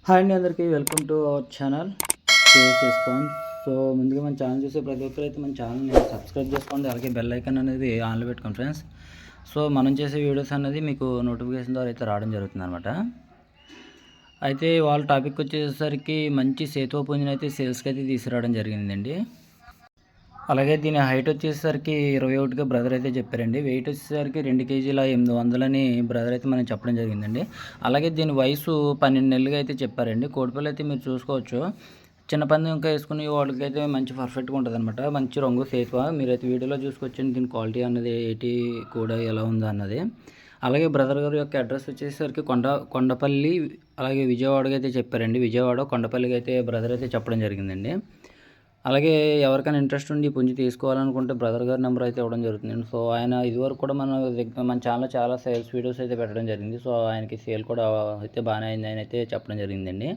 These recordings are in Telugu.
హాయ్ అండి, అందరికీ welcome to our channel KS response. So ముందుగా మన ఛానల్ చూసే ప్రతి ఒక్కరు అయితే మన ఛానల్ని సబ్స్క్రైబ్ చేసుకోండి, అలాగే బెల్ ఐకాన్ అనేది ఆన్లో పెట్టుకోండి ఫ్రెండ్స్. సో మనం చేసే వీడియోస్ అనేది మీకు నోటిఫికేషన్ ద్వారా అయితే రావడం జరుగుతుంది అనమాట. అయితే వాళ్ళ టాపిక్ వచ్చేసరికి మంచి సేతువ అయితే సేల్స్కి అయితే తీసుకురావడం జరిగిందండి. అలాగే దీని హైట్ వచ్చేసరికి 21గా బ్రదర్ అయితే చెప్పారండి. వెయిట్ వచ్చేసరికి 2 కేజీల 800 బ్రదర్ అయితే మనం చెప్పడం జరిగిందండి. అలాగే దీని వయసు 12 నెలలుగా అయితే చెప్పారండి. కోడిపిల్ల అయితే మీరు చూసుకోవచ్చు. చిన్న పందెం ఇంకా వేసుకునే వాళ్ళకైతే మంచి పర్ఫెక్ట్గా ఉంటుంది అనమాట. మంచి రంగు సేతువ మీరైతే వీడియోలో చూసుకోవచ్చండి. దీని క్వాలిటీ అన్నది ఏంటి కూడా ఎలా ఉందో అన్నది. అలాగే బ్రదర్ గారి యొక్క అడ్రస్ వచ్చేసరికి కొండపల్లి అలాగే విజయవాడకి అయితే చెప్పారండి. విజయవాడ కొండపల్లికి అయితే బ్రదర్ అయితే చెప్పడం జరిగిందండి. అలాగే ఎవరికైనా ఇంట్రెస్ట్ ఉండి పుంజి తీసుకోవాలనుకుంటే బ్రదర్ గారి నెంబర్ అయితే ఇవ్వడం జరుగుతుంది. సో ఆయన ఇదివరకు కూడా మన ఛానల్లో చాలా సేల్స్ వీడియోస్ అయితే పెట్టడం జరిగింది. సో ఆయనకి సేల్ కూడా అయితే బాగానే అయింది ఆయన అయితే చెప్పడం జరిగిందండి.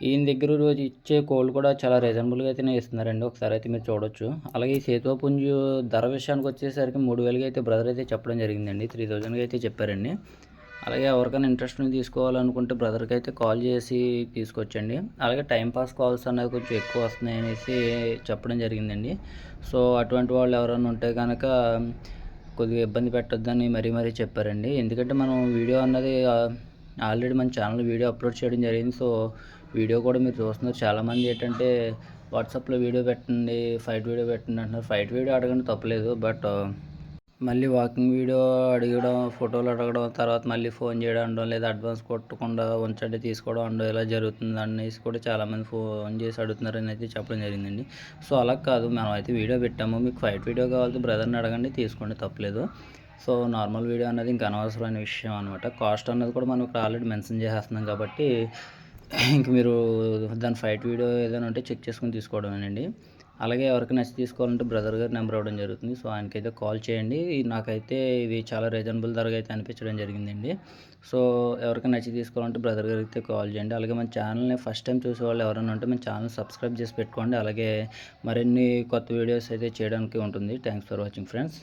ఈయన దగ్గర రోజు ఇచ్చే కోళ్ళు కూడా చాలా రీజనబుల్గా అయితేనే ఇస్తున్నారండి. ఒకసారి అయితే మీరు చూడొచ్చు. అలాగే ఈ సేతువ పుంజు ధర విషయానికి వచ్చేసరికి 3000కి అయితే బ్రదర్ అయితే చెప్పడం జరిగిందండి. 3000కి అయితే చెప్పారండి. అలాగే ఎవరికైనా ఇంట్రెస్ట్ తీసుకోవాలనుకుంటే బ్రదర్కి అయితే కాల్ చేసి తీసుకొచ్చండి. అలాగే టైంపాస్ కాల్స్ అనేది కొంచెం ఎక్కువ వస్తున్నాయి అనేసి చెప్పడం జరిగిందండి. సో అటువంటి వాళ్ళు ఎవరైనా ఉంటే కనుక కొద్దిగా ఇబ్బంది పెట్టొద్దని మరీ చెప్పారండి. ఎందుకంటే మనం వీడియో అన్నది ఆల్రెడీ మన ఛానల్ వీడియో అప్లోడ్ చేయడం జరిగింది. సో వీడియో కూడా మీరు చూస్తున్నారు. చాలామంది ఏంటంటే వాట్సాప్లో వీడియో పెట్టండి, ఫైట్ వీడియో పెట్టండి అంటున్నారు. ఫైట్ వీడియో అడగండి తప్పలేదు, బట్ మళ్ళీ వాకింగ్ వీడియో అడగడం, ఫోటోలు అడగడం, తర్వాత మళ్ళీ ఫోన్ చేయడం అనడం, లేదా అడ్వాన్స్ కొట్టకుండా ఉంచండి తీసుకోవడం అనడం ఇలా జరుగుతుంది అనేసి కూడా చాలామంది ఫోన్ చేసి అడుగుతున్నారని అయితే చెప్పడం జరిగిందండి. సో అలా కాదు, మనం అయితే వీడియో పెట్టాము. మీకు ఫైట్ వీడియో కావాలంటే బ్రదర్ని అడగండి, తీసుకోండి తప్పలేదు. సో నార్మల్ వీడియో అనేది ఇంకా అనవసరమైన విషయం అనమాట. కాస్ట్ అన్నది కూడా మనం ఇక్కడ ఆల్రెడీ మెన్షన్ చేసేస్తున్నాం కాబట్టి ఇంక మీరు దాని ఫైట్ వీడియో ఏదైనా ఉంటే చెక్ చేసుకుని తీసుకోవడమేనండి. అలాగే ఎవరికి నచ్చి తీసుకోవాలంటే బ్రదర్ గారి నెంబర్ ఇవ్వడం జరుగుతుంది. సో ఆయనకైతే కాల్ చేయండి. నాకైతే ఇవి చాలా రీజనబుల్ ధరగా అయితే అనిపించడం జరిగిందండి. సో ఎవరికి నచ్చి తీసుకోవాలంటే బ్రదర్ గారికి అయితే కాల్ చేయండి. అలాగే మన ఛానల్ని ఫస్ట్ టైం చూసే వాళ్ళు ఎవరైనా ఉంటే మన ఛానల్ సబ్స్క్రైబ్ చేసి పెట్టుకోండి. అలాగే మరిన్ని కొత్త వీడియోస్ అయితే చేయడానికి ఉంటుంది. Thanks for watching friends.